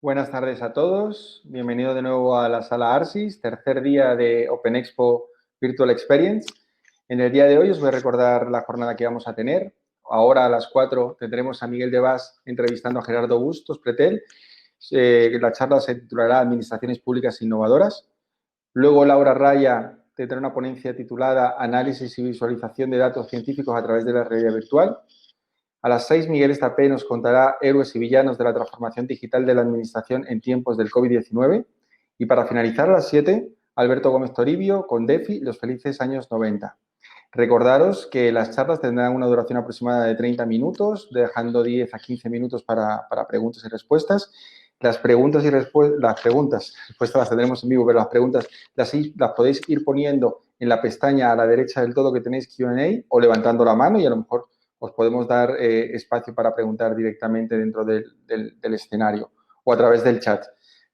Buenas tardes a todos. Bienvenido de nuevo a la sala Arsis, tercer día de Open Expo Virtual Experience. En el día de hoy os voy a recordar la jornada que vamos a tener. Ahora a las 4 tendremos a Miguel de Bas entrevistando a Gerardo Bustos Pretel. La charla se titulará Administraciones Públicas Innovadoras. Luego Laura Raya tendrá una ponencia titulada Análisis y visualización de datos científicos a través de la realidad virtual. A las 6, Miguel Estapé nos contará héroes y villanos de la transformación digital de la administración en tiempos del COVID-19. Y para finalizar, a las 7, Alberto Gómez Toribio con DEFI, los felices años 90. Recordaros que las charlas tendrán una duración aproximada de 30 minutos, dejando 10 a 15 minutos para preguntas y respuestas. Las preguntas las tendremos en vivo, pero las preguntas las podéis ir poniendo en la pestaña a la derecha del todo que tenéis Q&A o levantando la mano y a lo mejor os podemos dar espacio para preguntar directamente dentro del escenario o a través del chat.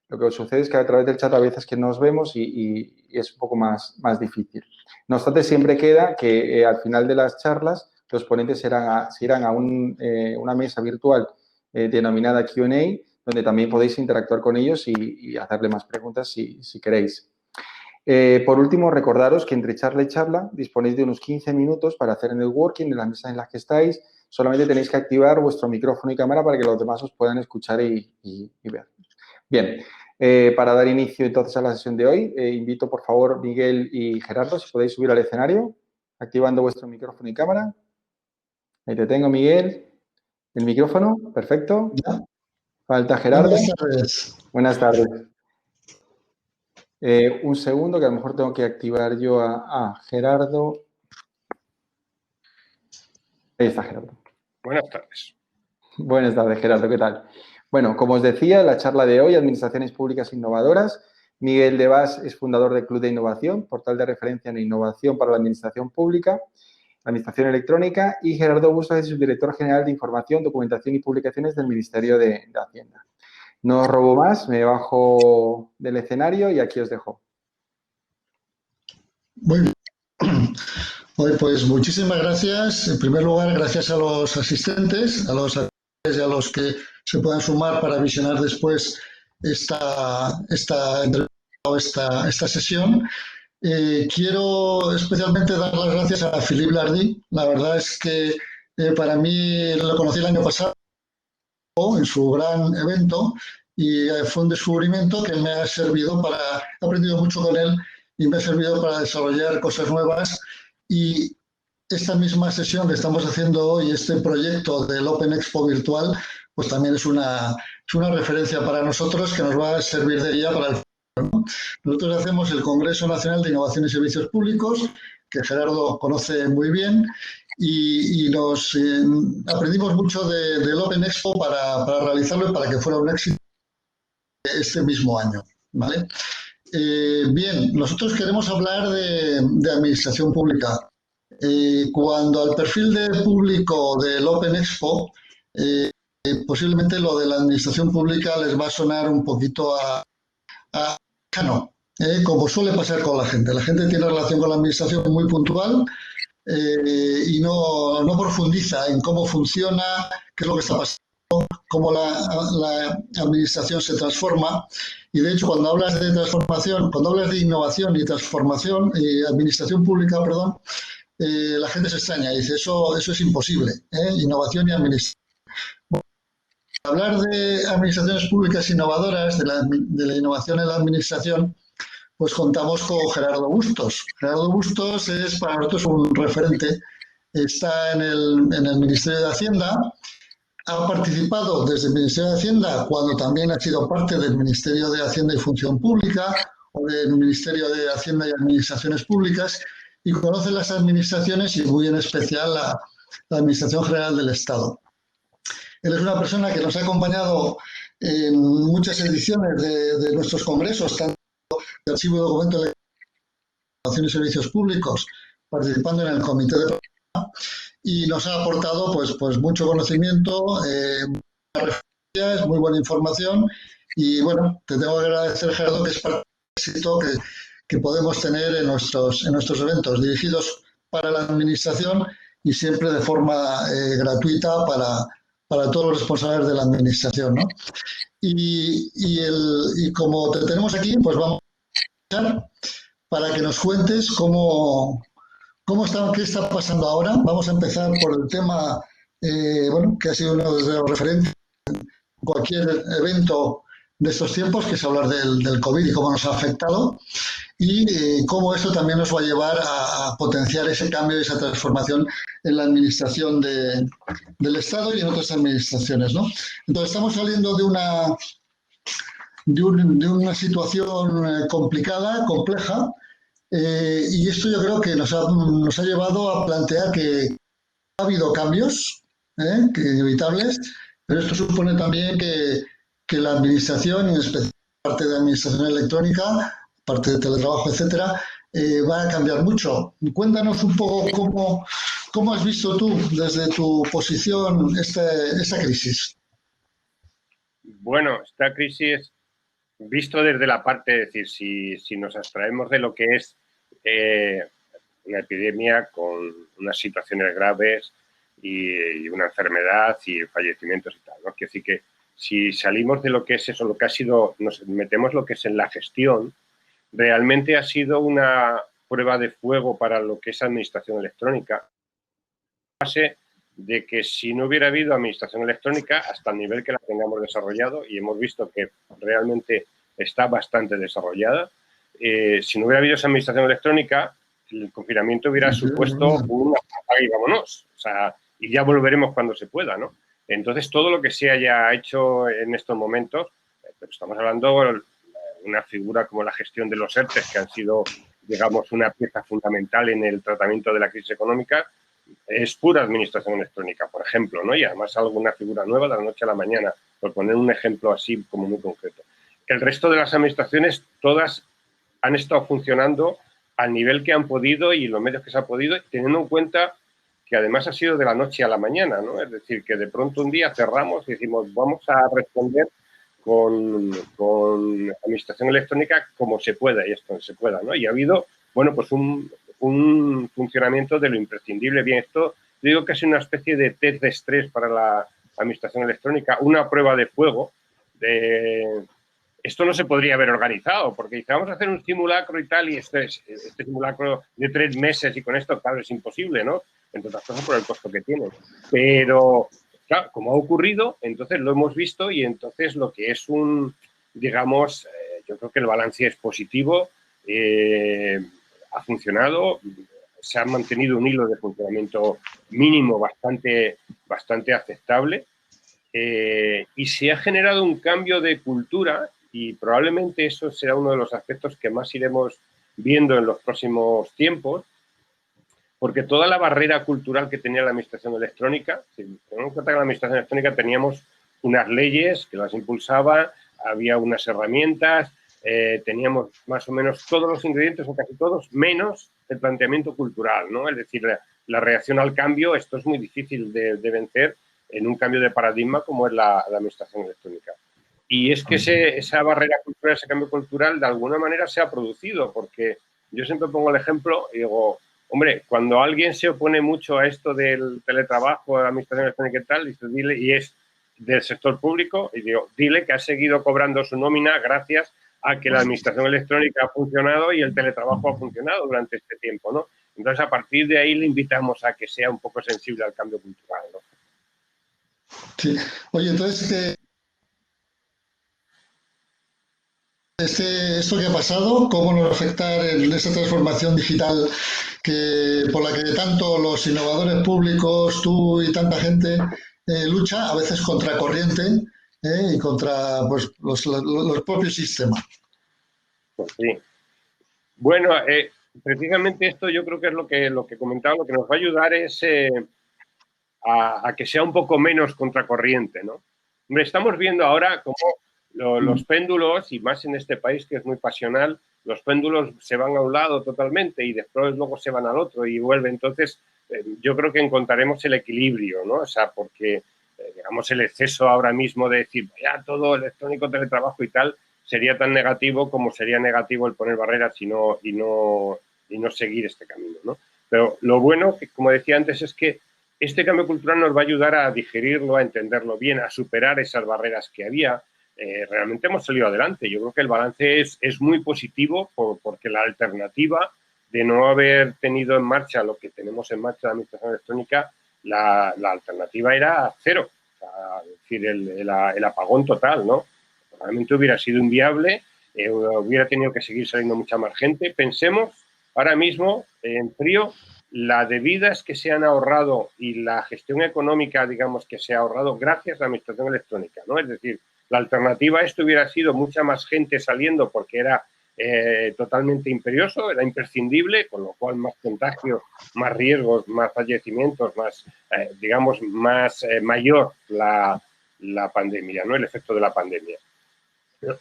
Lo que os sucede es que a través del chat a veces que nos vemos y es un poco más difícil. No obstante, siempre queda que al final de las charlas los ponentes se irán a una mesa virtual denominada Q&A, donde también podéis interactuar con ellos y hacerle más preguntas si queréis. Por último, recordaros que entre charla y charla disponéis de unos 15 minutos para hacer networking en las mesas en las que estáis. Solamente tenéis que activar vuestro micrófono y cámara para que los demás os puedan escuchar y ver. Bien, para dar inicio entonces a la sesión de hoy, invito por favor Miguel y Gerardo, si podéis subir al escenario, activando vuestro micrófono y cámara. Ahí te tengo, Miguel. El micrófono, perfecto. ¿Ya? Falta Gerardo. Buenas tardes. Buenas tardes. Un segundo, que a lo mejor tengo que activar yo a Gerardo. Ahí está Gerardo. Buenas tardes. Buenas tardes, Gerardo. ¿Qué tal? Bueno, como os decía, la charla de hoy, Administraciones Públicas Innovadoras. Miguel de Bas es fundador del Club de Innovación, portal de referencia en innovación para la Administración Pública, Administración Electrónica, y Gerardo Bustos es subdirector general de Información, Documentación y Publicaciones del Ministerio de Hacienda. No os robo más, me bajo del escenario y aquí os dejo. Muy bien. Pues muchísimas gracias. En primer lugar, gracias a los asistentes, a los y a los que se puedan sumar para visionar después esta entrevista o esta sesión. Quiero especialmente dar las gracias a Philippe Lardy. La verdad es que para mí lo conocí el año pasado en su gran evento y fue un descubrimiento que me ha servido he aprendido mucho con él y me ha servido para desarrollar cosas nuevas. Y esta misma sesión que estamos haciendo hoy, este proyecto del Open Expo virtual, pues también es una referencia para nosotros que nos va a servir de guía para el futuro, ¿no? Nosotros hacemos el Congreso Nacional de Innovación y Servicios Públicos, que Gerardo conoce muy bien, y nos aprendimos mucho del Open Expo para realizarlo y para que fuera un éxito este mismo año, ¿vale? Bien, nosotros queremos hablar de administración pública. Cuando al perfil de público del Open Expo, posiblemente lo de la administración pública les va a sonar un poquito a lejano, como suele pasar con la gente. La gente tiene relación con la administración muy puntual y no profundiza en cómo funciona, qué es lo que está pasando, cómo la administración se transforma. Y de hecho, cuando hablas de transformación, cuando hablas de innovación y transformación, administración pública, perdón, la gente se extraña y dice, eso es imposible, innovación y administración. Bueno, hablar de administraciones públicas innovadoras, de la innovación en la administración, pues contamos con Gerardo Bustos. Gerardo Bustos es para nosotros un referente, está en el Ministerio de Hacienda, ha participado desde el Ministerio de Hacienda cuando también ha sido parte del Ministerio de Hacienda y Función Pública o del Ministerio de Hacienda y Administraciones Públicas y conoce las administraciones y muy en especial la Administración General del Estado. Él es una persona que nos ha acompañado en muchas ediciones de nuestros congresos, tanto de Archivo de Documentos de Información y Servicios Públicos, participando en el Comité de Programa, y nos ha aportado pues mucho conocimiento, referencias, muy buena información y bueno, te tengo que agradecer, Gerardo, que es parte del éxito que podemos tener en nuestros eventos dirigidos para la administración y siempre de forma gratuita para todos los responsables de la administración, ¿no? Y como te tenemos aquí, pues vamos a empezar para que nos cuentes cómo está, qué está pasando ahora. Vamos a empezar por el tema, bueno, que ha sido uno de los referentes cualquier evento de estos tiempos, que es hablar del COVID y cómo nos ha afectado y cómo esto también nos va a llevar a potenciar ese cambio y esa transformación en la administración del Estado y en otras administraciones, ¿no? Entonces estamos saliendo de una situación complicada, compleja, y esto yo creo que nos ha llevado a plantear que ha habido cambios, que inevitables, pero esto supone también que la administración, y en especial parte de administración electrónica, parte de teletrabajo, etcétera, va a cambiar mucho. Cuéntanos un poco cómo has visto tú desde tu posición esta crisis. Bueno, esta crisis, visto desde la parte, es decir, si nos abstraemos de lo que es una epidemia con unas situaciones graves y una enfermedad y fallecimientos y tal, ¿no? Quiero decir que si salimos de lo que es eso, lo que ha sido, nos metemos lo que es en la gestión, realmente ha sido una prueba de fuego para lo que es administración electrónica. Base de que si no hubiera habido administración electrónica hasta el nivel que la tengamos desarrollado, y hemos visto que realmente está bastante desarrollada, si no hubiera habido esa administración electrónica, el confinamiento hubiera supuesto una apaga y vámonos. O sea, y ya volveremos cuando se pueda, ¿no? Entonces, todo lo que se haya hecho en estos momentos, estamos hablando de una figura como la gestión de los ERTE, que han sido, digamos, una pieza fundamental en el tratamiento de la crisis económica, es pura administración electrónica, por ejemplo, ¿no? Y además alguna figura nueva de la noche a la mañana, por poner un ejemplo así como muy concreto. El resto de las administraciones, todas han estado funcionando al nivel que han podido y los medios que se han podido, teniendo en cuenta que además ha sido de la noche a la mañana, ¿no? Es decir, que de pronto un día cerramos y decimos, vamos a responder con administración electrónica como se pueda y esto se pueda, ¿no? Y ha habido, bueno, pues un funcionamiento de lo imprescindible. Bien, esto digo que es una especie de test de estrés para la administración electrónica, una prueba de fuego. Esto no se podría haber organizado, porque dice, vamos a hacer un simulacro y tal, y este simulacro de 3 meses y con esto, claro, es imposible, ¿no? Entre otras cosas por el costo que tiene. Pero, claro, como ha ocurrido, entonces lo hemos visto y entonces lo que es digamos, yo creo que el balance es positivo, ha funcionado, se ha mantenido un hilo de funcionamiento mínimo bastante aceptable, y se ha generado un cambio de cultura y probablemente eso será uno de los aspectos que más iremos viendo en los próximos tiempos, porque toda la barrera cultural que tenía la administración electrónica, si tenemos en cuenta que en la administración electrónica teníamos unas leyes que las impulsaban, había unas herramientas, teníamos más o menos todos los ingredientes, o casi todos, menos el planteamiento cultural, ¿no? Es decir, la reacción al cambio, esto es muy difícil de vencer en un cambio de paradigma como es la administración electrónica. Y es que esa barrera cultural, ese cambio cultural, de alguna manera se ha producido, porque yo siempre pongo el ejemplo y digo, hombre, cuando alguien se opone mucho a esto del teletrabajo, de la administración electrónica y tal, dice, dile, y es del sector público, y digo, dile que ha seguido cobrando su nómina gracias a que la administración electrónica ha funcionado y el teletrabajo ha funcionado durante este tiempo, ¿no? Entonces, a partir de ahí le invitamos a que sea un poco sensible al cambio cultural, ¿no? Sí. Oye, entonces, esto que ha pasado, ¿cómo nos va a afectar en esa transformación digital por la que tanto los innovadores públicos, tú y tanta gente lucha, a veces contra corriente y contra pues, los propios sistemas? Pues sí. Bueno, precisamente esto yo creo que es lo que comentaba, lo que nos va a ayudar es a que sea un poco menos contracorriente, ¿no? Hombre, estamos viendo ahora cómo los péndulos, y más en este país que es muy pasional, los péndulos se van a un lado totalmente y después luego se van al otro y vuelven. Entonces, yo creo que encontraremos el equilibrio, ¿no? O sea, porque, digamos, el exceso ahora mismo de decir, ya todo electrónico, teletrabajo y tal, sería tan negativo como sería negativo el poner barreras y no seguir este camino, ¿no? Pero lo bueno, que como decía antes, es que este cambio cultural nos va a ayudar a digerirlo, a entenderlo bien, a superar esas barreras que había. Realmente hemos salido adelante. Yo creo que el balance es muy positivo porque la alternativa de no haber tenido en marcha lo que tenemos en marcha la administración electrónica, la alternativa era cero. O sea, es decir, el apagón total, ¿no? Realmente hubiera sido inviable, hubiera tenido que seguir saliendo mucha más gente. Pensemos ahora mismo, en frío, la de vidas que se han ahorrado y la gestión económica, digamos, que se ha ahorrado gracias a la administración electrónica, ¿no? Es decir, la alternativa a esto hubiera sido mucha más gente saliendo porque era totalmente imperioso, era imprescindible, con lo cual más contagios, más riesgos, más fallecimientos, más, digamos, más mayor la pandemia, ¿no? El efecto de la pandemia.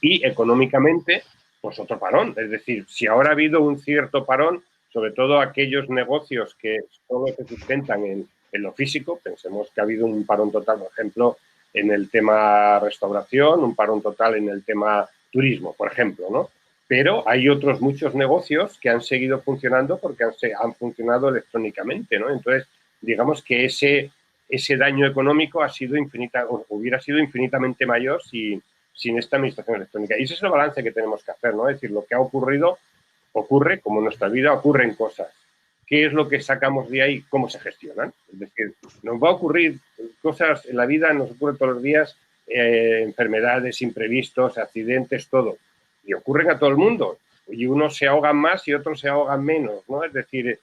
Y económicamente, pues otro parón. Es decir, si ahora ha habido un cierto parón, sobre todo aquellos negocios que solo se sustentan en lo físico, pensemos que ha habido un parón total, por ejemplo, en el tema restauración, un parón total en el tema turismo, por ejemplo, ¿no? Pero hay otros muchos negocios que han seguido funcionando porque han funcionado electrónicamente, ¿no? Entonces, digamos que ese daño económico hubiera sido infinitamente mayor sin esta administración electrónica. Y ese es el balance que tenemos que hacer, ¿no? Es decir, lo que ha ocurrido ocurre, como en nuestra vida ocurren cosas. ¿Qué es lo que sacamos de ahí? ¿Cómo se gestionan? Es decir, nos va a ocurrir cosas en la vida, nos ocurren todos los días, enfermedades, imprevistos, accidentes, todo. Y ocurren a todo el mundo. Y unos se ahogan más y otros se ahogan menos, ¿no? Es decir,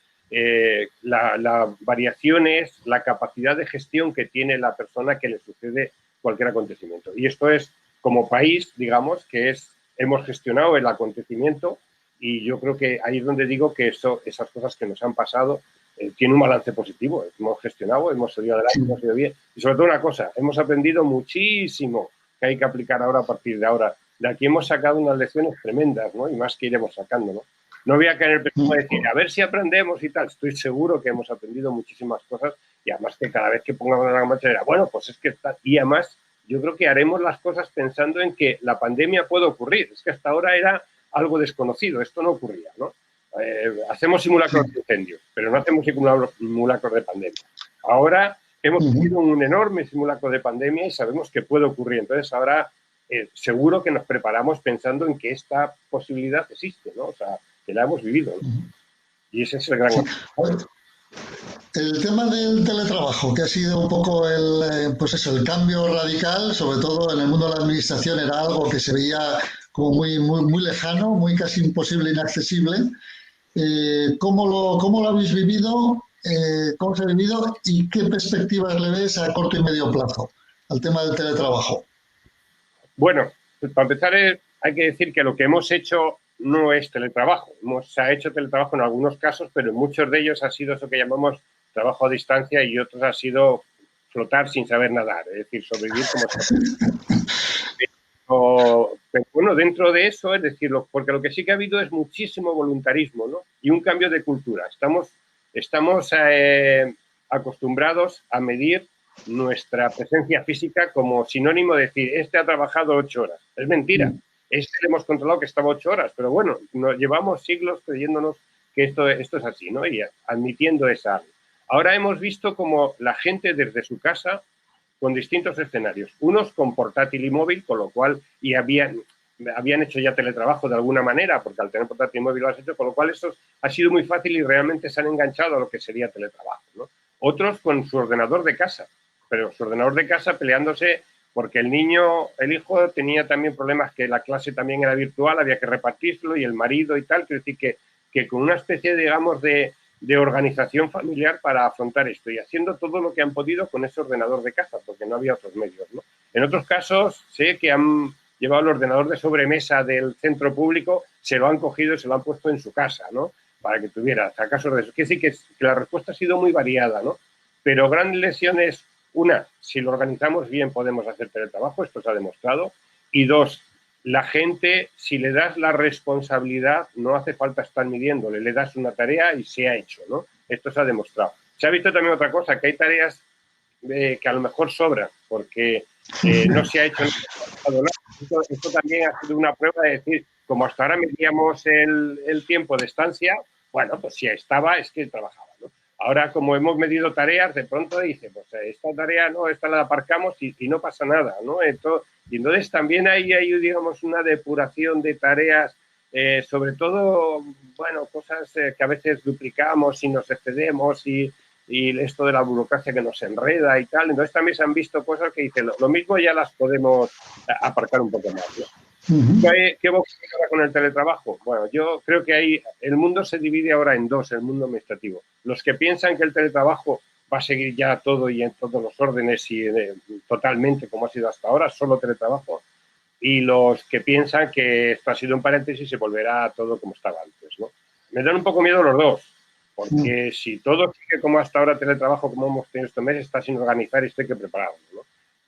la variación es la capacidad de gestión que tiene la persona que le sucede cualquier acontecimiento. Y esto es, como país, digamos, que hemos gestionado el acontecimiento y yo creo que ahí es donde digo que esas cosas que nos han pasado tienen un balance positivo. Hemos gestionado, hemos salido adelante, hemos ido bien. Y sobre todo una cosa, hemos aprendido muchísimo que hay que aplicar ahora a partir de ahora. De aquí hemos sacado unas lecciones tremendas, ¿no? Y más que iremos sacando, ¿no? No voy a caer en el pecado de decir, a ver si aprendemos y tal. Estoy seguro que hemos aprendido muchísimas cosas y además que cada vez que pongamos la marcha dirá, bueno, pues es que está. Y además yo creo que haremos las cosas pensando en que la pandemia puede ocurrir. Es que hasta ahora era algo desconocido, esto no ocurría, ¿no? Hacemos simulacros de incendios, pero no hacemos simulacros de pandemia. Ahora hemos tenido un enorme simulacro de pandemia y sabemos que puede ocurrir. Entonces ahora seguro que nos preparamos pensando en que esta posibilidad existe, ¿no? O sea, que la hemos vivido, ¿no? Y ese es el gran... El tema del teletrabajo, que ha sido un poco el cambio radical, sobre todo en el mundo de la administración, era algo que se veía como muy lejano, muy casi imposible, inaccesible. ¿Cómo lo habéis vivido? ¿Cómo se ha vivido? ¿Y qué perspectivas le ves a corto y medio plazo al tema del teletrabajo? Bueno, para empezar hay que decir que lo que hemos hecho no es teletrabajo. Se ha hecho teletrabajo en algunos casos, pero en muchos de ellos ha sido eso que llamamos trabajo a distancia y otros ha sido flotar sin saber nadar, es decir, sobrevivir como pero bueno, dentro de eso, es decir, porque lo que sí que ha habido es muchísimo voluntarismo, ¿no? Y un cambio de cultura. Estamos acostumbrados a medir nuestra presencia física como sinónimo de decir, este ha trabajado 8 horas. Es mentira. Este le hemos controlado que estaba 8 horas, pero bueno, nos llevamos siglos creyéndonos que esto es así, ¿no? Y admitiendo esa. Ahora hemos visto como la gente desde su casa, con distintos escenarios, unos con portátil y móvil, con lo cual, y habían hecho ya teletrabajo de alguna manera, porque al tener portátil y móvil lo has hecho, con lo cual eso ha sido muy fácil y realmente se han enganchado a lo que sería teletrabajo, ¿no? Otros con su ordenador de casa, pero su ordenador de casa peleándose porque el hijo tenía también problemas que la clase también era virtual, había que repartírselo y el marido y tal, quiero decir que con una especie, digamos, de organización familiar para afrontar esto y haciendo todo lo que han podido con ese ordenador de casa, porque no había otros medios, ¿no? En otros casos sé que han llevado el ordenador de sobremesa del centro público, se lo han cogido y se lo han puesto en su casa, ¿no? Para que tuviera casos de eso. Quiere decir que la respuesta ha sido muy variada, ¿no? Pero gran lección es, una, si lo organizamos bien podemos hacer teletrabajo, esto se ha demostrado, y dos, la gente, si le das la responsabilidad, no hace falta estar midiéndole, le das una tarea y se ha hecho, ¿no? Esto se ha demostrado. Se ha visto también otra cosa, que hay tareas que a lo mejor sobran, porque no se ha hecho nada. Esto también ha sido una prueba de decir, como hasta ahora medíamos el tiempo de estancia, bueno, pues si estaba, es que trabajaba, ¿no? Ahora, como hemos medido tareas, de pronto dice, pues esta tarea no, esta la aparcamos y no pasa nada, ¿no? Entonces también hay, digamos, una depuración de tareas, sobre todo, bueno, cosas que a veces duplicamos y nos excedemos y esto de la burocracia que nos enreda y tal. Entonces también se han visto cosas que dicen, lo mismo ya las podemos aparcar un poco más, ¿no? ¿Qué va a ocurrir ahora con el teletrabajo? Bueno, yo creo que el mundo se divide ahora en dos, el mundo administrativo. Los que piensan que el teletrabajo va a seguir ya todo y en todos los órdenes y totalmente como ha sido hasta ahora, solo teletrabajo. Y los que piensan que esto ha sido un paréntesis y se volverá a todo como estaba antes, ¿no? Me dan un poco miedo los dos, porque si todo sigue como hasta ahora teletrabajo, como hemos tenido este mes, está sin organizar y esto hay que prepararlo, ¿no?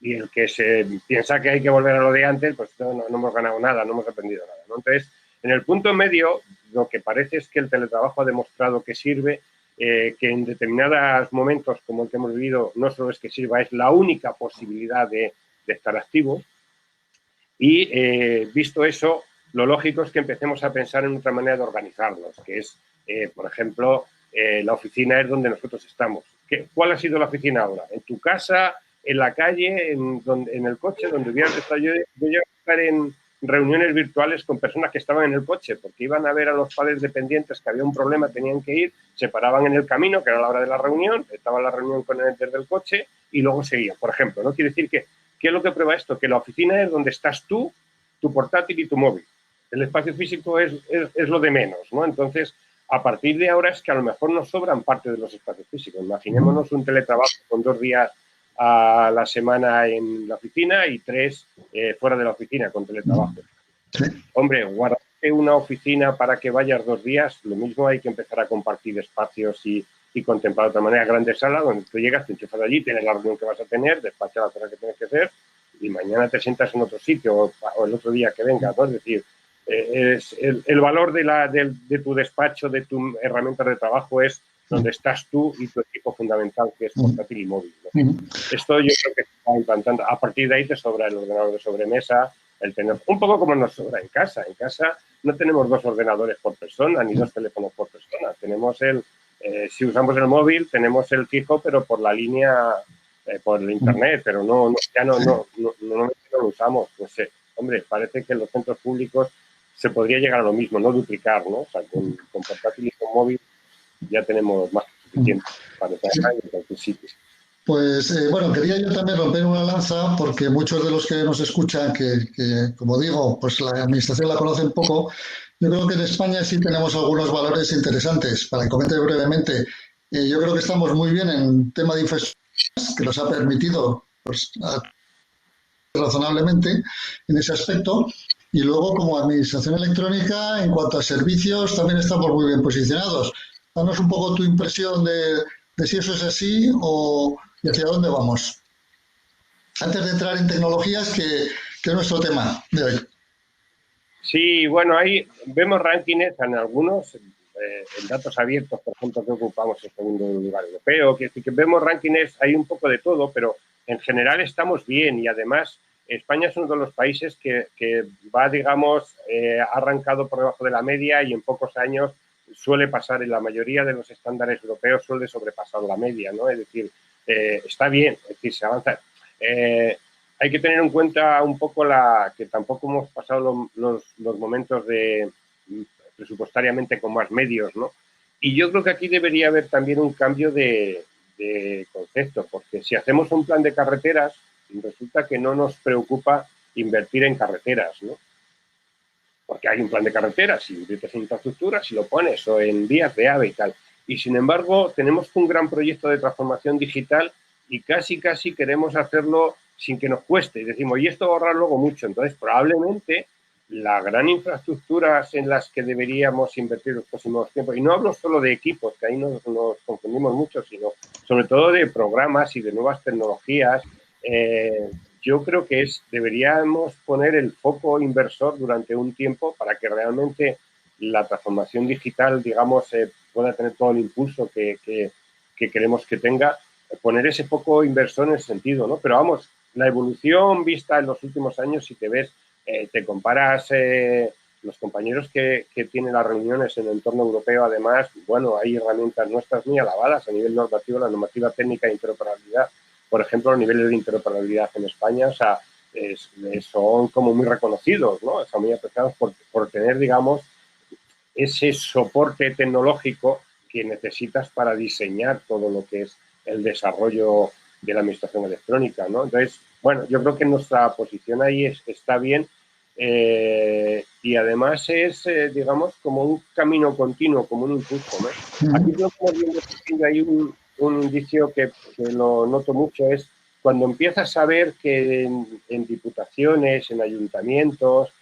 Y el que se piensa que hay que volver a lo de antes, pues no hemos ganado nada, no hemos aprendido nada, ¿no? Entonces, en el punto medio, lo que parece es que el teletrabajo ha demostrado que sirve, que en determinados momentos como el que hemos vivido, no solo es que sirva, es la única posibilidad de estar activo. Y visto eso, lo lógico es que empecemos a pensar en otra manera de organizarnos, que es, por ejemplo, la oficina es donde nosotros estamos. ¿Cuál ha sido la oficina ahora? ¿En tu casa, en la calle, en el coche, donde hubieras estado? Yo llego a estar en reuniones virtuales con personas que estaban en el coche porque iban a ver a los padres dependientes que había un problema, tenían que ir, se paraban en el camino, que era la hora de la reunión, estaba la reunión con él desde el coche y luego seguían. Por ejemplo, ¿no? Quiere decir que ¿qué es lo que prueba esto? Que la oficina es donde estás tú, tu portátil y tu móvil. El espacio físico es lo de menos, ¿no? Entonces, a partir de ahora es que a lo mejor nos sobran parte de los espacios físicos. Imaginémonos un teletrabajo con 2 días a la semana en la oficina y 3 fuera de la oficina con teletrabajo. Sí. Hombre, guardarte una oficina para que vayas 2 días, lo mismo hay que empezar a compartir espacios y contemplar de otra manera grandes salas donde tú llegas, te enchufas allí, tienes la reunión que vas a tener, despachas la cosa que tienes que hacer y mañana te sientas en otro sitio o el otro día que venga, ¿no? Es decir, el valor de tu despacho, de tu herramienta de trabajo es donde estás tú y tu equipo fundamental, que es portátil y móvil, ¿no? Esto yo creo que se está implantando. A partir de ahí te sobra el ordenador de sobremesa, el tener un poco como nos sobra en casa. En casa no tenemos 2 ordenadores por persona ni 2 teléfonos por persona. Tenemos si usamos el móvil, tenemos el fijo, pero por la línea, por el internet, pero ya no lo usamos. No sé. Hombre, parece que en los centros públicos se podría llegar a lo mismo, no duplicar, ¿no? O sea, con portátil y con móvil ya tenemos más que suficiente para trabajar en cualquier sitio. Pues bueno, quería yo también romper una lanza porque muchos de los que nos escuchan, que como digo, pues la administración la conocen poco, yo creo que en España sí tenemos algunos valores interesantes. Para que comente brevemente, yo creo que estamos muy bien en tema de infraestructuras, que nos ha permitido pues, razonablemente en ese aspecto. Y luego, como administración electrónica, en cuanto a servicios, también estamos muy bien posicionados. Danos un poco tu impresión de si eso es así y hacia dónde vamos. Antes de entrar en tecnologías, que es nuestro tema de hoy. Sí, bueno, ahí vemos rankings en algunos, en datos abiertos, por ejemplo, que ocupamos el segundo lugar europeo, que vemos rankings, hay un poco de todo, pero en general estamos bien y además España es uno de los países que va, digamos, ha arrancado por debajo de la media y en pocos años suele pasar, en la mayoría de los estándares europeos suele sobrepasar la media, ¿no? Es decir, está bien, es decir, se avanza. Hay que tener en cuenta un poco que tampoco hemos pasado los momentos presupuestariamente con más medios, ¿no? Y yo creo que aquí debería haber también un cambio de concepto, porque si hacemos un plan de carreteras, resulta que no nos preocupa invertir en carreteras, ¿no? Porque hay un plan de carreteras, si inviertes en infraestructura, si lo pones, o en vías de AVE y tal. Y sin embargo, tenemos un gran proyecto de transformación digital y casi queremos hacerlo sin que nos cueste. Y decimos, y esto va a ahorrar luego mucho. Entonces, probablemente las gran infraestructuras en las que deberíamos invertir los próximos tiempos, y no hablo solo de equipos, que ahí nos confundimos mucho, sino sobre todo de programas y de nuevas tecnologías, yo creo que deberíamos poner el foco inversor durante un tiempo para que realmente la transformación digital, digamos, pueda tener todo el impulso que queremos que tenga, poner ese foco inversor en ese sentido, ¿no? Pero vamos, la evolución vista en los últimos años, si te ves, te comparas los compañeros que tienen las reuniones en el entorno europeo, además, bueno, hay herramientas nuestras muy alabadas a nivel normativo, la normativa técnica de interoperabilidad, por ejemplo, los niveles de interoperabilidad en España, o sea, son como muy reconocidos, ¿no? Son muy apreciados por tener, digamos, ese soporte tecnológico que necesitas para diseñar todo lo que es el desarrollo de la administración electrónica, ¿no? Entonces, bueno, yo creo que nuestra posición ahí está bien y además es, digamos, como un camino continuo, como un impulso, ¿no? Aquí lo que estamos viendo hay un indicio que lo noto mucho, es cuando empiezas a ver que en diputaciones, en ayuntamientos,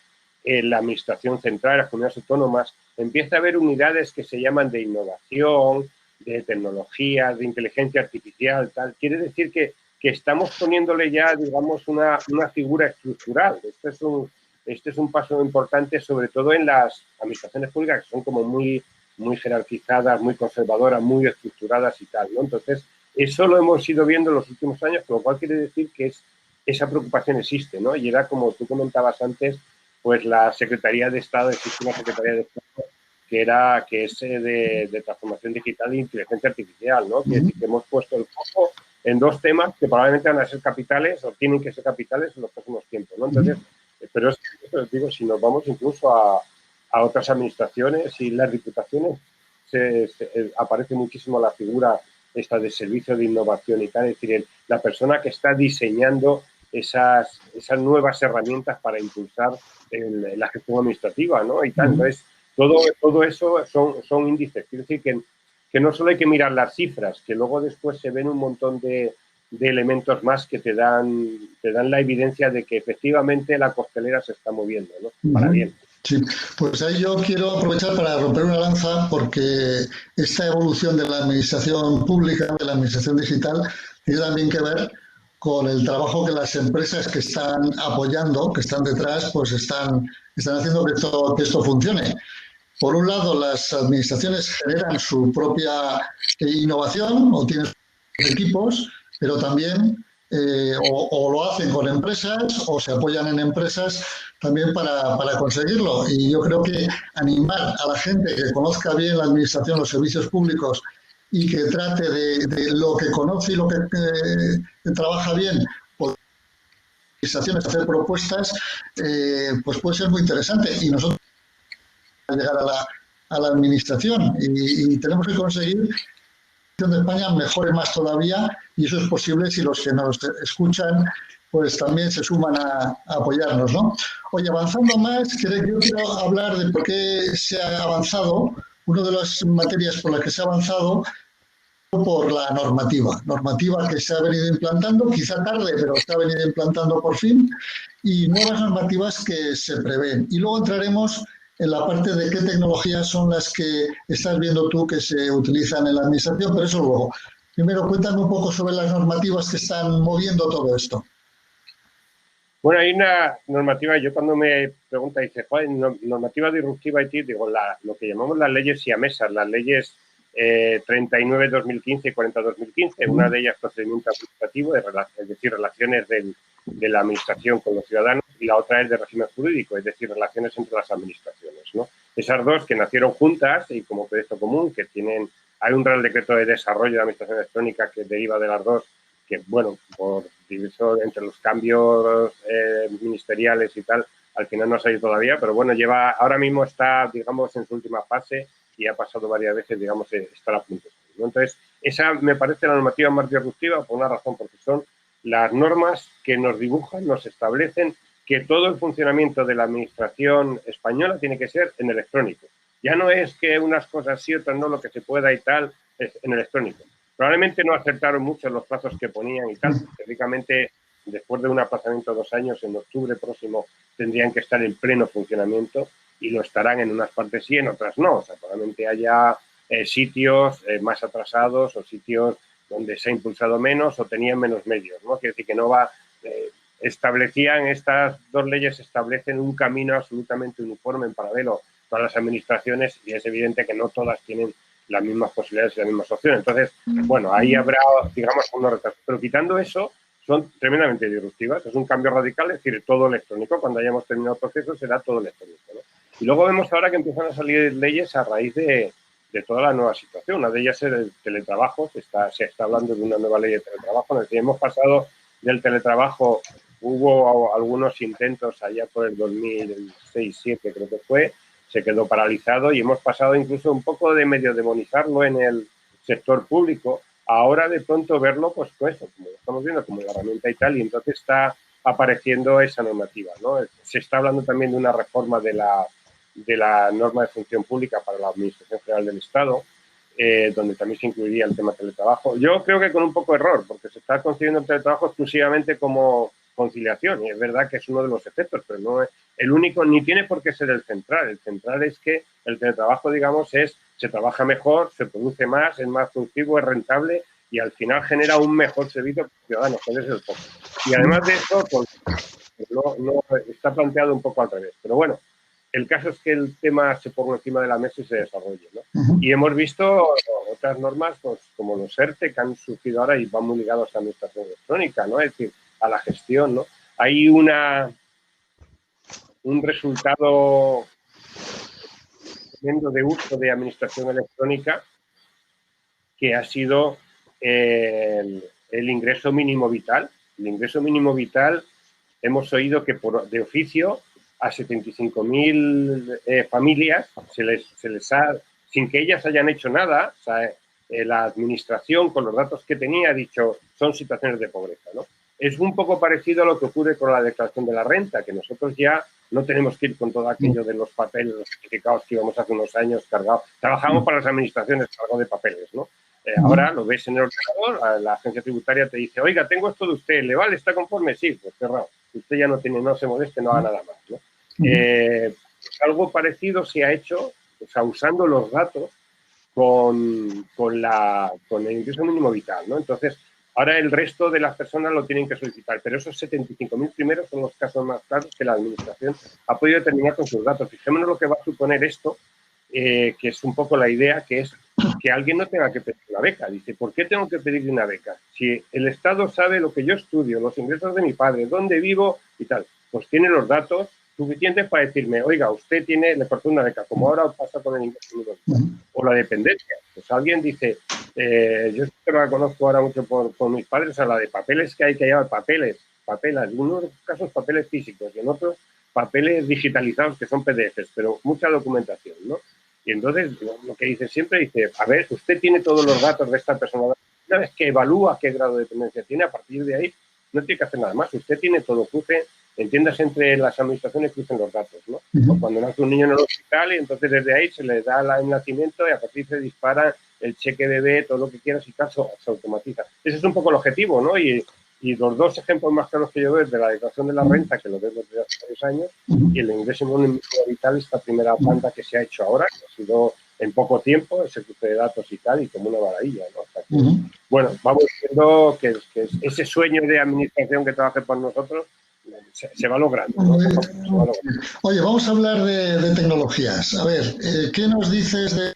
en la administración central, las comunidades autónomas, empieza a haber unidades que se llaman de innovación, de tecnología, de inteligencia artificial, tal. Quiere decir que estamos poniéndole ya, digamos, una figura estructural. Este es un paso importante, sobre todo en las administraciones públicas, que son como muy jerarquizadas, muy conservadoras, muy estructuradas y tal, ¿no? Entonces, eso lo hemos ido viendo en los últimos años, con lo cual quiere decir que esa preocupación existe, ¿no? Y era, como tú comentabas antes, pues la Secretaría de Estado, existe una Secretaría de Estado que es de transformación digital e inteligencia artificial, ¿no? Que hemos puesto el foco en dos temas que probablemente van a ser capitales o tienen que ser capitales en los próximos tiempos, ¿no? Entonces, pero es que, os digo, si nos vamos incluso a otras administraciones y las diputaciones, aparece muchísimo la figura esta de servicio de innovación y tal, es decir, la persona que está diseñando esas nuevas herramientas para impulsar la gestión administrativa, ¿no? Y tal. Entonces, todo eso son índices. Quiero decir que no solo hay que mirar las cifras, que luego después se ven un montón de elementos más que te dan la evidencia de que efectivamente la costelera se está moviendo, ¿no? Para bien. Sí, pues ahí yo quiero aprovechar para romper una lanza porque esta evolución de la administración pública, de la administración digital, tiene también que ver con el trabajo que las empresas que están apoyando, que están detrás, pues están haciendo que esto funcione. Por un lado, las administraciones generan su propia innovación o tienen sus equipos, pero también o lo hacen con empresas o se apoyan en empresas también para conseguirlo. Y yo creo que animar a la gente que conozca bien la administración, los servicios públicos y que trate de lo que conoce y lo que trabaja bien, pues, administraciones hacer propuestas, pues puede ser muy interesante. Y nosotros llegar a la administración y tenemos que conseguir que de España mejore más todavía y eso es posible si los que nos escuchan pues también se suman a apoyarnos, ¿no? Oye, avanzando más, yo quiero hablar de por qué se ha avanzado. Una de las materias por las que se ha avanzado por la normativa que se ha venido implantando, quizá tarde, pero se ha venido implantando por fin, y nuevas normativas que se prevén. Y luego entraremos en la parte de qué tecnologías son las que estás viendo tú que se utilizan en la administración, pero eso luego. Primero, cuéntame un poco sobre las normativas que están moviendo todo esto. Bueno, hay una normativa, yo cuando me pregunta, dice, joder, normativa disruptiva IT, digo, lo que llamamos las leyes siamesas, las leyes 39-2015 y 40-2015, una de ellas procedimiento administrativo, es decir, relaciones de la administración con los ciudadanos, y la otra es de régimen jurídico, es decir, relaciones entre las administraciones, ¿no? Esas dos que nacieron juntas y como proyecto común, que hay un Real Decreto de Desarrollo de la Administración Electrónica que deriva de las dos, que, bueno, por divisor entre los cambios ministeriales y tal, al final no ha salido todavía, pero bueno, ahora mismo está, digamos, en su última fase y ha pasado varias veces, digamos, estar a punto, ¿no? Entonces, esa me parece la normativa más disruptiva por una razón, porque son las normas que nos dibujan, nos establecen que todo el funcionamiento de la administración española tiene que ser en electrónico. Ya no es que unas cosas sí, otras no, lo que se pueda y tal, es en electrónico. Probablemente no acertaron mucho los plazos que ponían y tal. Teóricamente, después de un aplazamiento de 2 años, en octubre próximo tendrían que estar en pleno funcionamiento y lo estarán en unas partes sí, en otras no. O sea, probablemente haya sitios más atrasados o sitios donde se ha impulsado menos o tenían menos medios, ¿no? Quiere decir que no va... estas dos leyes establecen un camino absolutamente uniforme en paralelo para las administraciones y es evidente que no todas tienen las mismas posibilidades y las mismas opciones. Entonces, bueno, ahí habrá, digamos, unos retrasos. Pero quitando eso, son tremendamente disruptivas. Es un cambio radical, es decir, todo electrónico. Cuando hayamos terminado el proceso será todo electrónico, ¿no? Y luego vemos ahora que empiezan a salir leyes a raíz de toda la nueva situación. Una de ellas es el teletrabajo, se está hablando de una nueva ley de teletrabajo, en el que hemos pasado del teletrabajo, hubo algunos intentos allá por el 2006-2007, creo que fue, se quedó paralizado y hemos pasado incluso un poco de medio demonizarlo en el sector público, ahora de pronto verlo, pues eso, como lo estamos viendo, como la herramienta y tal, y entonces está apareciendo esa normativa, ¿no? Se está hablando también de una reforma de la norma de función pública para la Administración General del Estado, donde también se incluiría el tema teletrabajo. Yo creo que con un poco de error, porque se está concibiendo el teletrabajo exclusivamente como conciliación, y es verdad que es uno de los efectos, pero no es el único, ni tiene por qué ser el central. El central es que el teletrabajo, digamos, se trabaja mejor, se produce más, es más productivo, es rentable y al final genera un mejor servicio para los ciudadanos, que es el foco. Y además de eso, pues, no está planteado un poco al revés. Pero bueno, el caso es que el tema se ponga encima de la mesa y se desarrolle, ¿no? Y hemos visto otras normas, pues, como los ERTE, que han surgido ahora y van muy ligados a la administración electrónica, ¿no? Es decir, a la gestión, ¿no? Hay un resultado tremendo de uso de administración electrónica que ha sido el ingreso mínimo vital. El ingreso mínimo vital, hemos oído que de oficio a 75.000 familias se les ha, sin que ellas hayan hecho nada, o sea, la administración con los datos que tenía ha dicho son situaciones de pobreza, ¿no? Es un poco parecido a lo que ocurre con la declaración de la renta, que nosotros ya no tenemos que ir con todo aquello de los papeles, los certificados que íbamos hace unos años cargados. Trabajamos para las administraciones cargados de papeles, ¿no? Ahora lo ves en el ordenador, la agencia tributaria te dice, oiga, tengo esto de usted, ¿le vale? ¿Está conforme? Sí, pues cerrado. Usted ya no se moleste, no haga nada más, ¿no? Algo parecido se ha hecho, o sea, usando los datos con el ingreso mínimo vital, ¿no? Entonces, ahora el resto de las personas lo tienen que solicitar, pero esos 75.000 primeros son los casos más claros que la administración ha podido determinar con sus datos. Fijémonos lo que va a suponer esto, que es un poco la idea, que es que alguien no tenga que pedir una beca. Dice, ¿por qué tengo que pedir una beca? Si el Estado sabe lo que yo estudio, los ingresos de mi padre, dónde vivo y tal, pues tiene los datos suficientes para decirme, oiga, usted le cortó una beca, como ahora pasa con el ingreso mínimo vital. O la dependencia. Pues alguien dice, yo la conozco ahora mucho por mis padres, a la de papeles que hay que llevar, papeles, en unos casos papeles físicos y en otros papeles digitalizados que son PDFs, pero mucha documentación, ¿no? Y entonces lo que dice siempre, dice, a ver, usted tiene todos los datos de esta persona, una vez que evalúa qué grado de dependencia tiene, a partir de ahí no tiene que hacer nada más, usted tiene todo, cruce, entiendas entre las administraciones crucen los datos, ¿no? O cuando nace un niño en el hospital y entonces desde ahí se le da el nacimiento y a partir se dispara el cheque bebé, todo lo que quieras y tal, se automatiza. Ese es un poco el objetivo, ¿no? Y los dos ejemplos más claros que yo veo es de la declaración de la renta, que lo vemos desde hace varios años, y el ingreso mínimo vital, esta primera planta que se ha hecho ahora, que ha sido en poco tiempo, ese cruce de datos y tal, y como una maravilla, ¿no? O sea que, bueno, vamos viendo que ese sueño de administración que trabaje por nosotros se va logrando, ¿no? Oye, vamos a hablar de tecnologías. A ver, ¿qué nos dices de...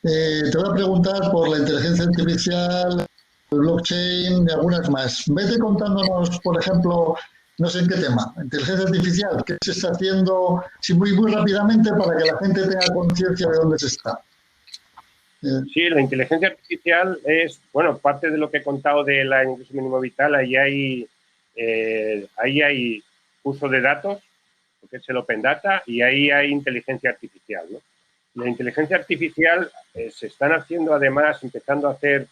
te voy a preguntar por la inteligencia artificial, el blockchain y algunas más. Vete contándonos, por ejemplo, no sé en qué tema, inteligencia artificial, qué se está haciendo, sí, muy rápidamente para que la gente tenga conciencia de dónde se está. Sí, la inteligencia artificial es, bueno, parte de lo que he contado de la ingreso mínimo vital, ahí hay uso de datos, que es el Open Data, y ahí hay inteligencia artificial, ¿no? La inteligencia artificial se están haciendo, además, empezando a hacer,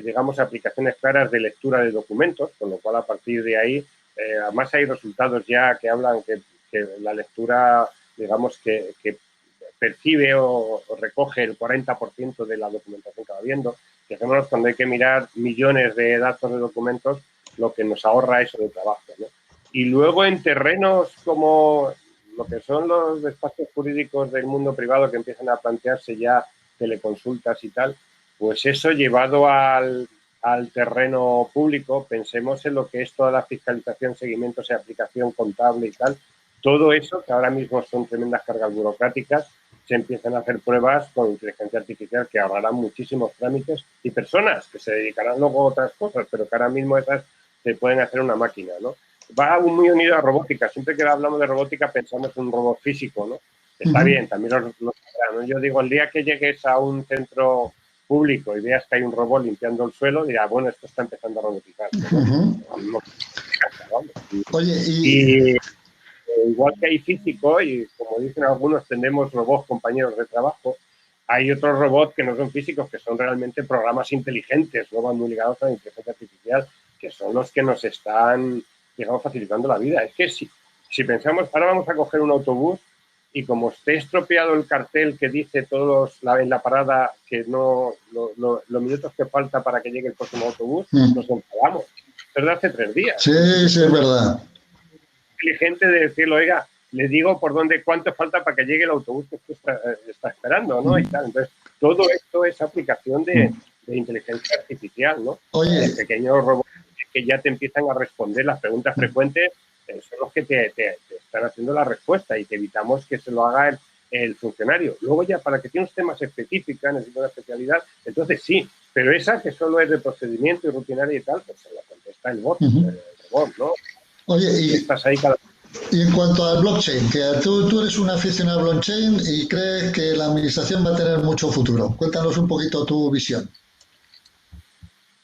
digamos, aplicaciones claras de lectura de documentos, con lo cual, a partir de ahí, además hay resultados ya que hablan que la lectura, digamos, que percibe o recoge el 40% de la documentación que va viendo. Fijémonos cuando hay que mirar millones de datos de documentos, lo que nos ahorra eso de trabajo, ¿no? Y luego en terrenos como lo que son los despachos jurídicos del mundo privado que empiezan a plantearse ya teleconsultas y tal, pues eso llevado al terreno público, pensemos en lo que es toda la fiscalización, seguimiento y aplicación contable y tal. Todo eso, que ahora mismo son tremendas cargas burocráticas, se empiezan a hacer pruebas con inteligencia artificial que ahorrarán muchísimos trámites y personas que se dedicarán luego a otras cosas, pero que ahora mismo esas se pueden hacer una máquina, ¿no? va muy unido a robótica. Siempre que hablamos de robótica pensamos en un robot físico, ¿no? Está bien, también lo sabrá, ¿no? Yo digo, el día que llegues a un centro público y veas que hay un robot limpiando el suelo, dirás, bueno, esto está empezando a robotizar, ¿no? Oye, y igual que hay físico, y como dicen algunos, tenemos robots compañeros de trabajo, hay otros robots que no son físicos, que son realmente programas inteligentes, no van muy ligados a la inteligencia artificial, que son los que nos están, digamos, facilitando la vida. Es que si pensamos, ahora vamos a coger un autobús y como esté estropeado el cartel que dice en la parada que no los minutos que falta para que llegue el próximo autobús, nos enfadamos. Desde hace 3 días. Sí, sí, es verdad. Inteligente de decirlo, oiga, le digo cuánto falta para que llegue el autobús que usted está esperando, ¿no? Y tal. Entonces, todo esto es aplicación de inteligencia artificial, ¿no? Oye. Pequeños robots que ya te empiezan a responder las preguntas frecuentes, son los que te están haciendo la respuesta y que evitamos que se lo haga el funcionario. Luego ya, para que tiene un tema específica, necesita una especialidad, entonces sí, pero esa que solo es de procedimiento y rutinaria y tal, pues se la contesta el bot, el robot, ¿no? Oye, y estás ahí y en cuanto al blockchain, que tú eres un aficionado a blockchain y crees que la administración va a tener mucho futuro. Cuéntanos un poquito tu visión.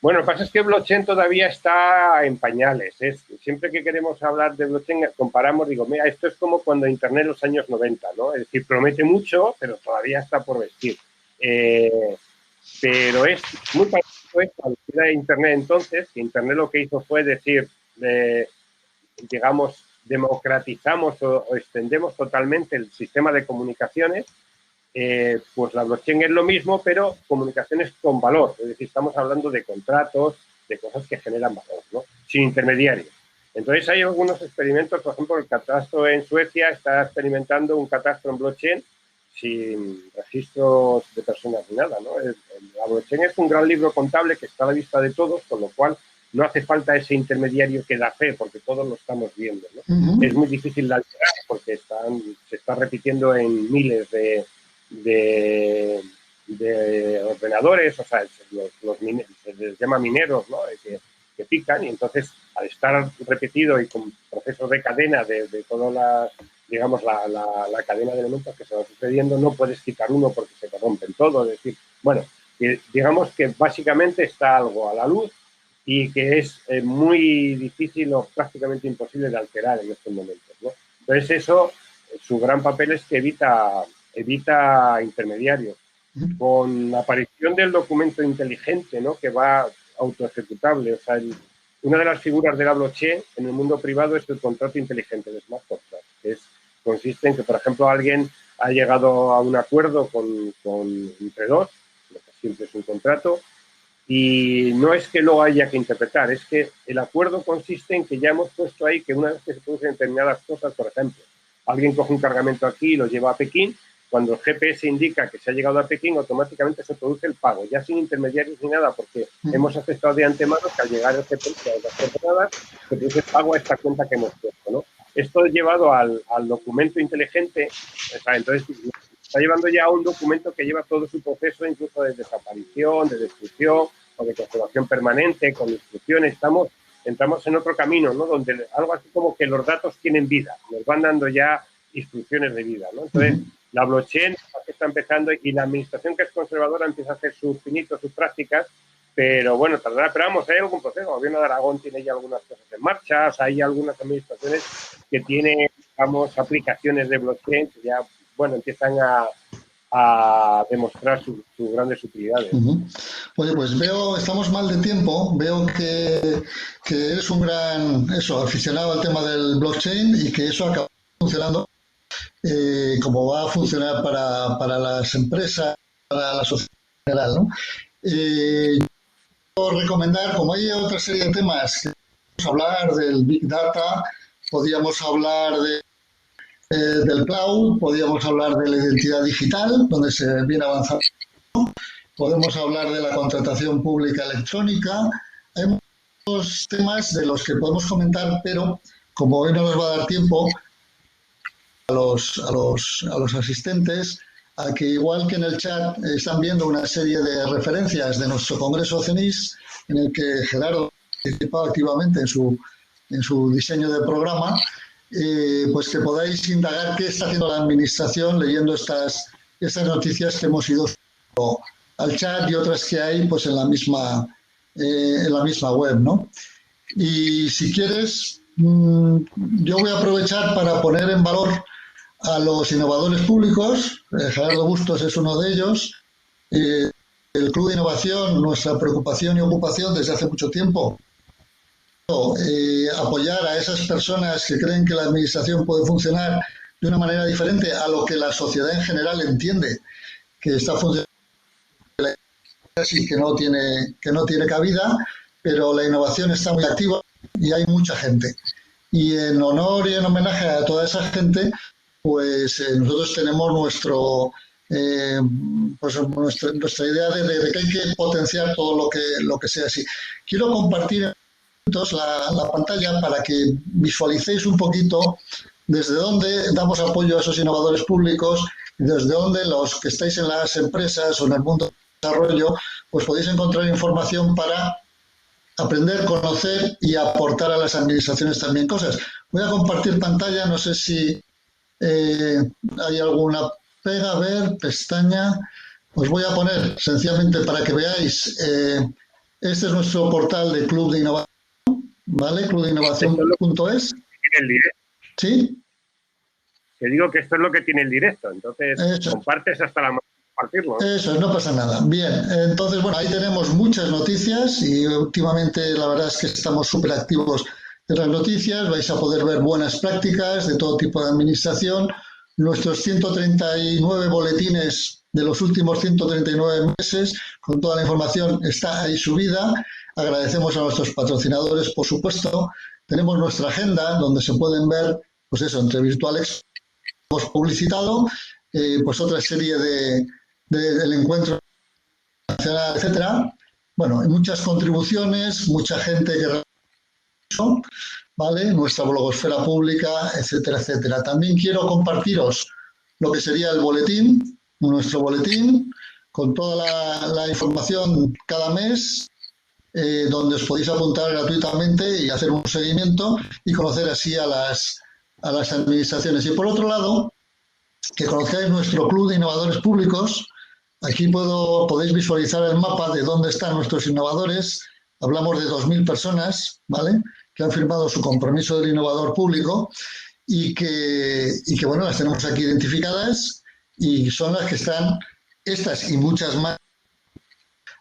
Bueno, lo que pasa es que blockchain todavía está en pañales. Siempre que queremos hablar de blockchain, comparamos, digo, mira, esto es como cuando Internet en los años 90, ¿no? Es decir, promete mucho, pero todavía está por vestir. Pero es muy parecido a la vida de Internet entonces, que Internet lo que hizo fue decir, digamos, democratizamos o extendemos totalmente el sistema de comunicaciones. Pues la blockchain es lo mismo, pero comunicaciones con valor. Es decir, estamos hablando de contratos, de cosas que generan valor, ¿no? Sin intermediarios. Entonces hay algunos experimentos, por ejemplo, el catastro en Suecia está experimentando un catastro en blockchain sin registros de personas ni nada, ¿no? La blockchain es un gran libro contable que está a la vista de todos, con lo cual no hace falta ese intermediario que da fe, porque todos lo estamos viendo, ¿no? Es muy difícil de alterar porque se está repitiendo en miles de ordenadores, o sea, se les llama mineros, ¿no? Que pican, y entonces al estar repetido y con procesos de cadena de toda la cadena de elementos que se van sucediendo, no puedes quitar uno porque se corrompen todo. Es decir, bueno, digamos que básicamente está algo a la luz y que es muy difícil o prácticamente imposible de alterar en estos momentos, ¿no? Entonces eso, su gran papel es que evita intermediarios. Con la aparición del documento inteligente, ¿no? Que va autoejecutable, o sea, una de las figuras de la blockchain en el mundo privado es el contrato inteligente, el smart contract, que consiste en que, por ejemplo, alguien ha llegado a un acuerdo entre dos, lo que siempre es un contrato, y no es que lo haya que interpretar, es que el acuerdo consiste en que ya hemos puesto ahí que una vez que se producen determinadas cosas, por ejemplo, alguien coge un cargamento aquí y lo lleva a Pekín, cuando el GPS indica que se ha llegado a Pekín, automáticamente se produce el pago, ya sin intermediarios ni nada, porque hemos aceptado de antemano que al llegar el GPS a las coordenadas, se produce el pago a esta cuenta que hemos puesto, ¿no? Esto llevado al documento inteligente, o sea, entonces está llevando ya a un documento que lleva todo su proceso, incluso de desaparición, de destrucción o de conservación permanente, con instrucciones. Entramos en otro camino, ¿no? Donde algo así como que los datos tienen vida, nos van dando ya instrucciones de vida, ¿no? Entonces, la blockchain está empezando y la administración que es conservadora empieza a hacer sus pinitos, sus prácticas, pero bueno, tardará, pero vamos, hay algún proceso. El gobierno de Aragón tiene ya algunas cosas en marcha, o sea, hay algunas administraciones que tienen, digamos, aplicaciones de blockchain que ya, bueno, empiezan a demostrar sus grandes utilidades. Oye, pues estamos mal de tiempo, veo que eres un gran aficionado al tema del blockchain y que eso acaba funcionando como va a funcionar para las empresas, para la sociedad en general, ¿no? Puedo recomendar, como hay otra serie de temas, que podemos hablar del Big Data, podríamos hablar del cloud, podríamos hablar de la identidad digital, donde se viene avanzando, podemos hablar de la contratación pública electrónica. Hay muchos temas de los que podemos comentar, pero como hoy no nos va a dar tiempo, a los asistentes a que, igual que en el chat, están viendo una serie de referencias de nuestro Congreso CENIS, en el que Gerardo ha participado activamente en su en su diseño de programa, pues que podáis indagar qué está haciendo la administración leyendo estas noticias que hemos ido al chat y otras que hay pues en la misma web, ¿no? Y si quieres, yo voy a aprovechar para poner en valor a los innovadores públicos. Gerardo Bustos es uno de ellos. El Club de Innovación, nuestra preocupación y ocupación desde hace mucho tiempo, apoyar a esas personas que creen que la administración puede funcionar de una manera diferente a lo que la sociedad en general entiende que está funcionando y que no tiene cabida, pero la innovación está muy activa y hay mucha gente. Y en honor y en homenaje a toda esa gente, pues nosotros tenemos nuestra idea de que hay que potenciar todo lo que sea así. Quiero compartir la pantalla para que visualicéis un poquito desde dónde damos apoyo a esos innovadores públicos, desde dónde los que estáis en las empresas o en el mundo del desarrollo, pues podéis encontrar información para aprender, conocer y aportar a las administraciones también cosas. Voy a compartir pantalla, no sé si hay alguna pega, a ver, pestaña. Os voy a poner sencillamente para que veáis, este es nuestro portal de Club de Innovación, ¿vale? clubdeinnovación.es. ¿Sí? Te digo que esto es lo que tiene el directo, entonces compartes hasta la compartirlo. Eso, no pasa nada. Bien, entonces, bueno, ahí tenemos muchas noticias y últimamente la verdad es que estamos súper activos en las noticias. Vais a poder ver buenas prácticas de todo tipo de administración. Nuestros 139 boletines de los últimos 139 meses, con toda la información, está ahí subida. Agradecemos a nuestros patrocinadores, por supuesto. Tenemos nuestra agenda, donde se pueden ver, pues eso, entre virtuales hemos publicitado, pues otra serie del encuentro nacional, etcétera. Bueno, hay muchas contribuciones, mucha gente que ¿vale? Nuestra blogosfera pública, etcétera, etcétera. También quiero compartiros lo que sería el boletín, nuestro boletín, con toda la información cada mes, donde os podéis apuntar gratuitamente y hacer un seguimiento y conocer así a las administraciones. Y por otro lado, que conozcáis nuestro Club de Innovadores Públicos. Aquí podéis visualizar el mapa de dónde están nuestros innovadores. Hablamos de 2.000 personas, ¿vale?, que han firmado su compromiso del innovador público y que bueno, las tenemos aquí identificadas y son las que están, estas y muchas más,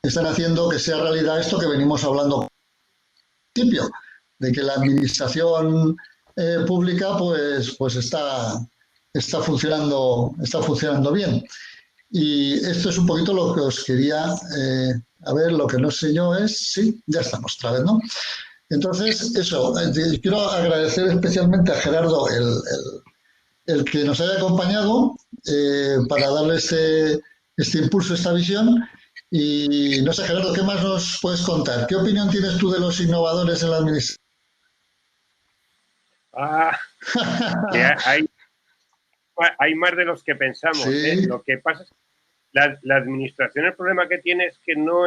están haciendo que sea realidad esto que venimos hablando al principio, de que la administración pública pues está funcionando bien. Y esto es un poquito lo que os quería, a ver, lo que no sé yo es, sí, ya estamos otra vez, ¿no? Entonces, eso, quiero agradecer especialmente a Gerardo el que nos haya acompañado para darle este impulso, esta visión. Y no sé, Gerardo, ¿qué más nos puedes contar? ¿Qué opinión tienes tú de los innovadores en la administración? Hay más de los que pensamos. Sí. Lo que pasa es que la administración, el problema que tiene es que no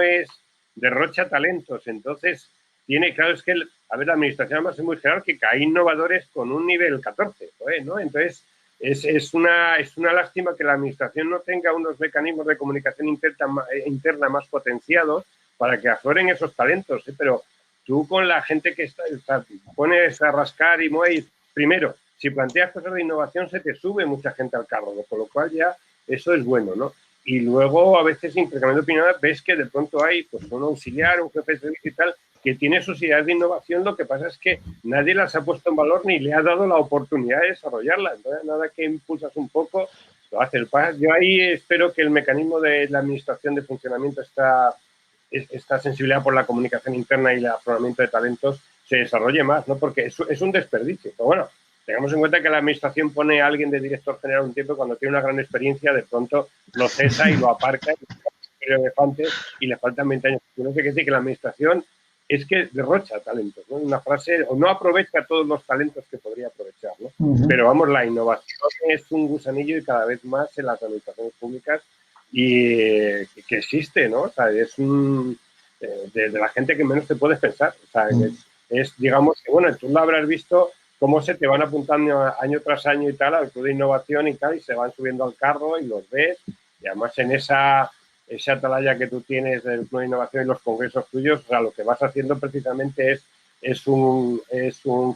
derrocha talentos. Entonces, claro, es que, la administración además es muy jerárquica. Hay innovadores con un nivel 14, ¿no? Entonces, es una lástima que la administración no tenga unos mecanismos de comunicación interna más potenciados para que afloren esos talentos, ¿eh? Pero tú con la gente que pones a rascar y mueves, primero, si planteas cosas de innovación, se te sube mucha gente al carro, ¿no? Con lo cual ya eso es bueno, ¿no? Y luego, a veces, intercambiando opiniones, ves que de pronto hay pues, un auxiliar, un jefe de servicio y tal, que tiene sus ideas de innovación. Lo que pasa es que nadie las ha puesto en valor ni le ha dado la oportunidad de desarrollarlas. Entonces, nada que impulsas un poco, lo haces. Yo ahí espero que el mecanismo de la administración de funcionamiento, esta sensibilidad por la comunicación interna y el afloramiento de talentos, se desarrolle más, ¿no? Porque es un desperdicio. Pero bueno, tengamos en cuenta que la administración pone a alguien de director general un tiempo, cuando tiene una gran experiencia, de pronto lo cesa y lo aparca y le faltan 20 años. Yo no sé qué decir, que la administración es que derrocha talentos, ¿no? Una frase, o no aprovecha todos los talentos que podría aprovechar, ¿no? Pero vamos, la innovación es un gusanillo y cada vez más en las administraciones públicas y que existe, ¿no? O sea, es de la gente que menos te puedes pensar. O sea, es, digamos, que bueno, tú lo habrás visto cómo se te van apuntando año tras año y tal al Club de Innovación y tal, y se van subiendo al carro y los ves, y además en esa atalaya que tú tienes del Club de Innovación y los congresos tuyos, o sea, lo que vas haciendo precisamente es un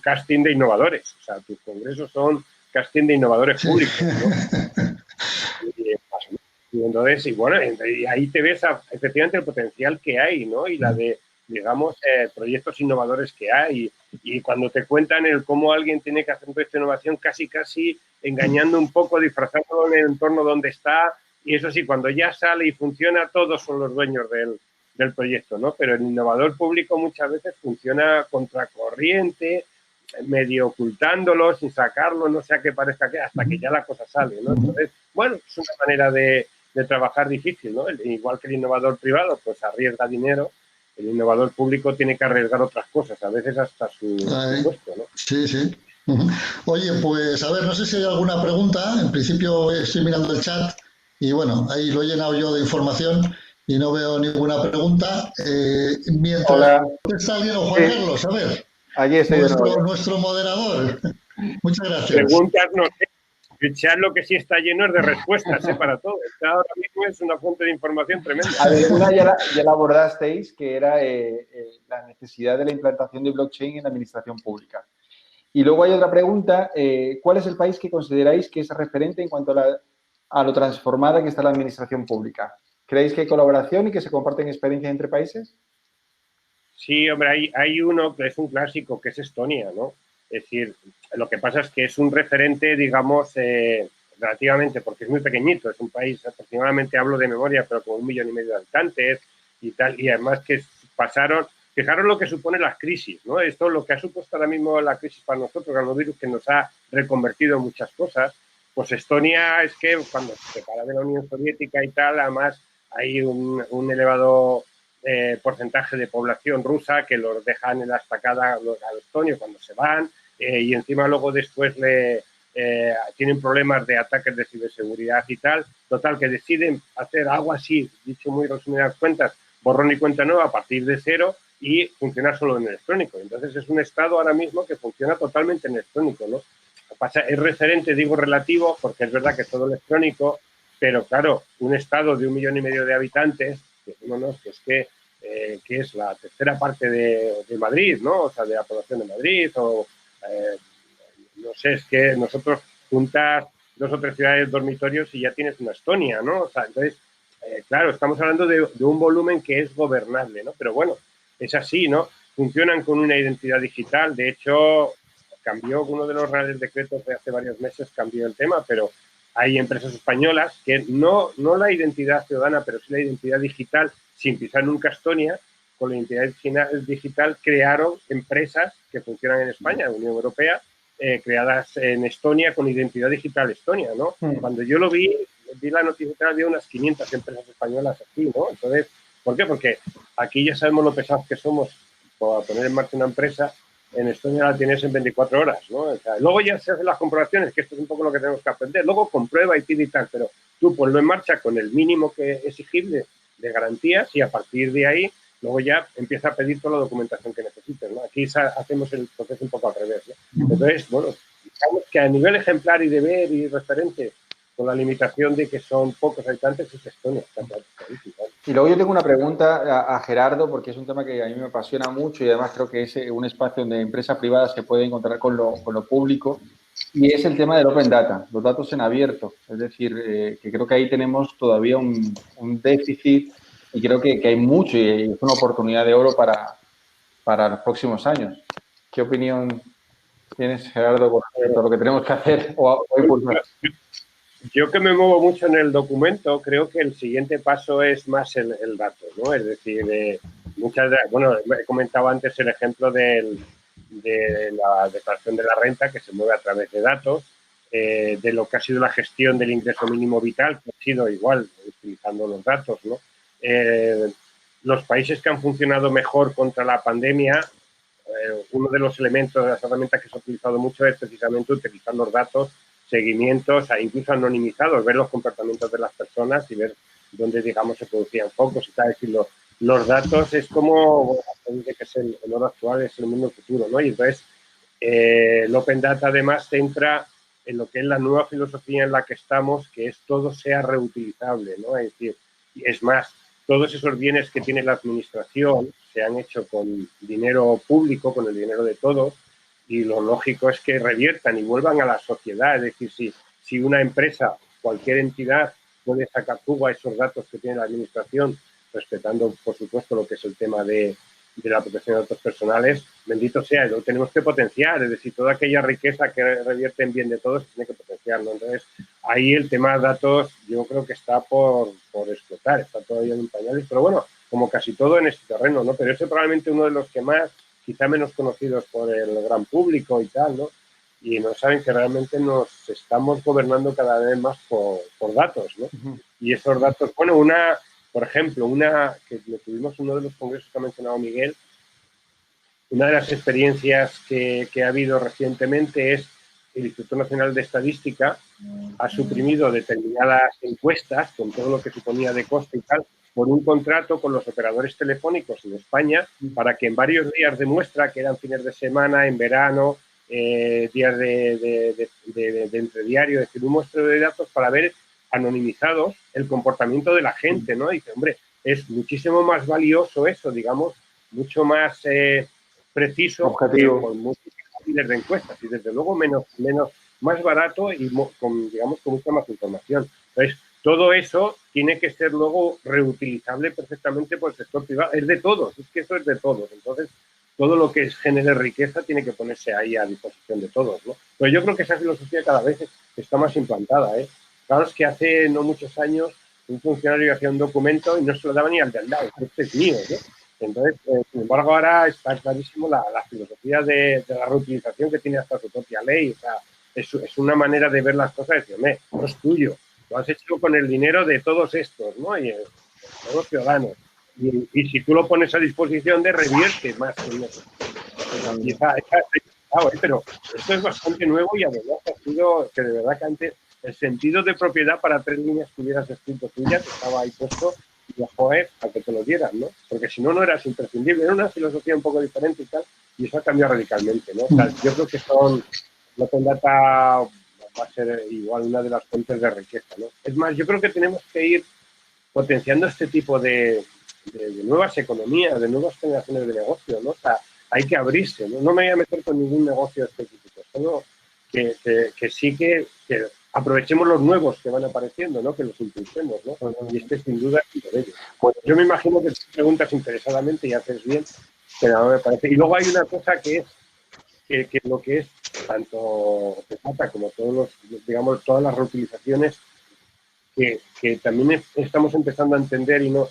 casting de innovadores, o sea, tus congresos son casting de innovadores públicos, ¿no? Y entonces, y bueno, y ahí te ves efectivamente el potencial que hay, ¿no? Y la de, digamos, proyectos innovadores que hay. Y cuando te cuentan el cómo alguien tiene que hacer un proyecto de innovación casi engañando un poco, disfrazándolo en el entorno donde está. Y eso sí, cuando ya sale y funciona, todos son los dueños del proyecto, ¿no? Pero el innovador público muchas veces funciona contracorriente, medio ocultándolo, sin sacarlo, no sé a qué parezca que, hasta que ya la cosa sale, ¿no? Entonces, bueno, es una manera de trabajar difícil, ¿no? Igual que el innovador privado, pues arriesga dinero, el innovador público tiene que arriesgar otras cosas, a veces hasta su puesto, ¿no? Sí, sí. Oye, pues a ver, no sé si hay alguna pregunta. En principio estoy mirando el chat y bueno, ahí lo he llenado yo de información y no veo ninguna pregunta. Mientras Hola. está alguien, o Juan Carlos, a ver, Aquí estoy de nuevo. nuestro moderador. Muchas gracias. Preguntas, no sé. El chat lo que sí está lleno es de respuestas, para todo. El chat ahora mismo es una fuente de información tremenda. A ver, una ya la abordasteis, que era la necesidad de la implantación de blockchain en la administración pública. Y luego hay otra pregunta, ¿cuál es el país que consideráis que es referente en cuanto a lo transformada que está la administración pública? ¿Creéis que hay colaboración y que se comparten experiencias entre países? Sí, hombre, hay uno que es un clásico, que es Estonia, ¿no? Es decir, lo que pasa es que es un referente, digamos, relativamente, porque es muy pequeñito, es un país aproximadamente, hablo de memoria, pero con 1,5 millones de habitantes y tal, y además que fijaros lo que supone las crisis, ¿no? Esto lo que ha supuesto ahora mismo la crisis para nosotros, el virus, que nos ha reconvertido en muchas cosas. Pues Estonia es que cuando se separa de la Unión Soviética y tal, además hay un elevado porcentaje de población rusa que los dejan en la estacada a los estonios cuando se van, y encima luego después tienen problemas de ataques de ciberseguridad y tal. Total, que deciden hacer algo así, dicho muy resumidas cuentas, borrón y cuenta nueva a partir de cero y funcionar solo en electrónico. Entonces es un estado ahora mismo que funciona totalmente en electrónico, ¿no? Es referente, digo relativo, porque es verdad que es todo electrónico, pero claro, un estado de 1,5 millones de habitantes, decímonos que es la tercera parte de Madrid, ¿no? O sea, de la población de Madrid, o no sé, es que nosotros juntas 2 o 3 ciudades dormitorios y ya tienes una Estonia, ¿no? O sea, entonces, claro, estamos hablando de un volumen que es gobernable, ¿no? Pero bueno, es así, ¿no? Funcionan con una identidad digital, de hecho, cambió uno de los reales decretos de hace varios meses, cambió el tema, pero hay empresas españolas que no la identidad ciudadana, pero sí la identidad digital, sin pisar nunca Estonia, con la identidad digital crearon empresas que funcionan en España, en la Unión Europea, creadas en Estonia con identidad digital Estonia, ¿no? Cuando yo lo vi la noticia, había unas 500 empresas españolas aquí, ¿no? Entonces, ¿por qué? Porque aquí ya sabemos lo pesados que somos para poner en marcha una empresa. En Estonia la tienes en 24 horas, ¿no? O sea, luego ya se hacen las comprobaciones, que esto es un poco lo que tenemos que aprender. Luego comprueba y pide y tal, pero tú ponlo en marcha con el mínimo que exigible de garantías y a partir de ahí luego ya empieza a pedir toda la documentación que necesites, ¿no? Aquí hacemos el proceso un poco al revés, ¿no? Entonces, bueno, digamos que a nivel ejemplar y deber y referente, con la limitación de que son pocos habitantes, es Estonia. Y luego yo tengo una pregunta a Gerardo, porque es un tema que a mí me apasiona mucho y además creo que es un espacio donde empresa privada se puede encontrar con lo público, y es el tema del Open Data, los datos en abierto. Es decir, que creo que ahí tenemos todavía un déficit y creo que hay mucho y es una oportunidad de oro para los próximos años. ¿Qué opinión tienes, Gerardo, con respecto a lo que tenemos que hacer o impulsar? Yo, que me muevo mucho en el documento, creo que el siguiente paso es más el dato, ¿no? Es decir, bueno, he comentado antes el ejemplo de la declaración de la renta, que se mueve a través de datos, de lo que ha sido la gestión del ingreso mínimo vital, que ha sido igual, utilizando los datos, ¿no? Los países que han funcionado mejor contra la pandemia, uno de los elementos de las herramientas que se ha utilizado mucho es precisamente utilizar los datos, seguimientos, incluso anonimizados, ver los comportamientos de las personas y ver dónde, digamos, se producían focos y tal. Es decir, los datos es como, bueno, se dice que es el oro actual, es el mundo futuro, ¿no? Y entonces el Open Data además centra en lo que es la nueva filosofía en la que estamos, que es todo sea reutilizable, ¿no? Es decir, es más, todos esos bienes que tiene la administración se han hecho con dinero público, con el dinero de todos, y lo lógico es que reviertan y vuelvan a la sociedad. Es decir, si una empresa, cualquier entidad, puede sacar jugo a esos datos que tiene la administración, respetando, por supuesto, lo que es el tema de la protección de datos personales, bendito sea, lo tenemos que potenciar. Es decir, toda aquella riqueza que revierte en bien de todos tiene que potenciarlo. Entonces, ahí el tema de datos yo creo que está por explotar, está todavía en pañales, pero bueno, como casi todo en este terreno, ¿no? Pero ese probablemente uno de los que más, quizá menos conocidos por el gran público y tal, ¿no? Y no saben que realmente nos estamos gobernando cada vez más por datos, ¿no? Y esos datos, bueno, por ejemplo, que lo tuvimos en uno de los congresos que ha mencionado Miguel, una de las experiencias que ha habido recientemente es el Instituto Nacional de Estadística ha suprimido determinadas encuestas con todo lo que suponía de coste y tal por un contrato con los operadores telefónicos en España para que en varios días de muestra, que eran fines de semana, en verano, días de entrediario, es decir, un muestreo de datos para ver anonimizados el comportamiento de la gente, ¿no? Y dice, hombre, es muchísimo más valioso eso, digamos, mucho más preciso objetivo, que con muchos miles de encuestas y desde luego más barato y digamos con mucha más información. Entonces, todo eso tiene que ser luego reutilizable perfectamente por el sector privado. Es de todos, es que eso es de todos. Entonces, todo lo que genere riqueza tiene que ponerse ahí a disposición de todos, ¿no? Pero yo creo que esa filosofía cada vez está más implantada, ¿eh? Claro, es que hace no muchos años un funcionario hacía un documento y no se lo daba ni al de al lado. Este es mío, ¿no? Entonces, sin embargo, ahora está clarísimo la filosofía de la reutilización que tiene hasta su propia ley. O sea, es una manera de ver las cosas y decir, no es tuyo, lo has hecho con el dinero de todos estos, ¿no? Y todos los ciudadanos. Y si tú lo pones a disposición de revierte más dinero. Y pero esto es bastante nuevo y además ha sido que de verdad que antes el sentido de propiedad para 3 líneas que hubieras escrito tuyas estaba ahí puesto y joder, a que te lo dieran, ¿no? Porque si no, no eras imprescindible. Era una filosofía un poco diferente y tal, y eso ha cambiado radicalmente, ¿no? O sea, yo creo que la Open Data va a ser igual una de las fuentes de riqueza, ¿no? Es más, yo creo que tenemos que ir potenciando este tipo de nuevas economías, de nuevas generaciones de negocio, ¿no? O sea, hay que abrirse, ¿no? No me voy a meter con ningún negocio específico, solo que sí que aprovechemos los nuevos que van apareciendo, ¿no? Que los impulsemos, ¿no? Y este sin duda es uno de ellos. Pues yo me imagino que te preguntas interesadamente y haces bien, pero me parece. Y luego hay una cosa que es que lo que es tanto Data como digamos, todas las reutilizaciones que también estamos empezando a entender y no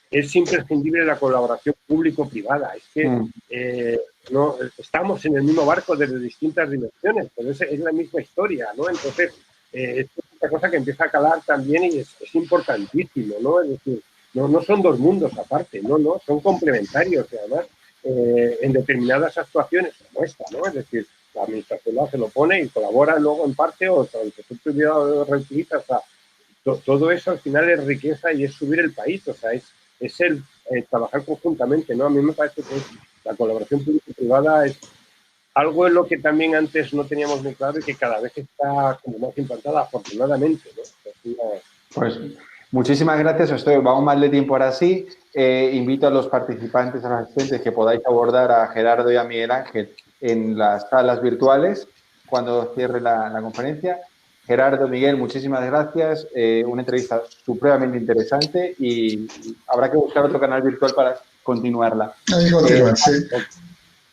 es imprescindible la colaboración público-privada. Es que no estamos en el mismo barco desde distintas dimensiones, pero es la misma historia, ¿no? Entonces, es una cosa que empieza a calar también y es importantísimo, ¿no? Es decir, no son dos mundos aparte, no, son complementarios y además en determinadas actuaciones como esta, ¿no? Es decir, la administración se lo pone y colabora luego en parte o el sector privado reutiliza, o sea, todo eso al final es riqueza y es subir el país, o sea, es el trabajar conjuntamente, ¿no? A mí me parece que la colaboración público-privada es algo en lo que también antes no teníamos muy claro y que cada vez está como más implantada, afortunadamente, ¿no? Pues muchísimas gracias. Vamos mal de tiempo ahora sí. Invito a los participantes, a los asistentes, que podáis abordar a Gerardo y a Miguel Ángel en las salas virtuales cuando cierre la conferencia. Gerardo, Miguel, muchísimas gracias. Una entrevista supremamente interesante y habrá que buscar otro canal virtual para continuarla. Ahí continúa, sí.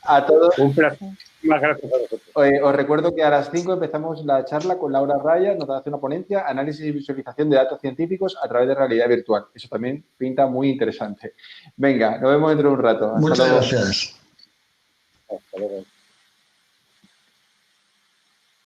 A todos. Un placer. Muchas gracias a vosotros. Os recuerdo que a las 5 empezamos la charla con Laura Raya, nos hace una ponencia, análisis y visualización de datos científicos a través de realidad virtual. Eso también pinta muy interesante. Venga, nos vemos dentro de un rato. Muchas gracias. Hasta luego.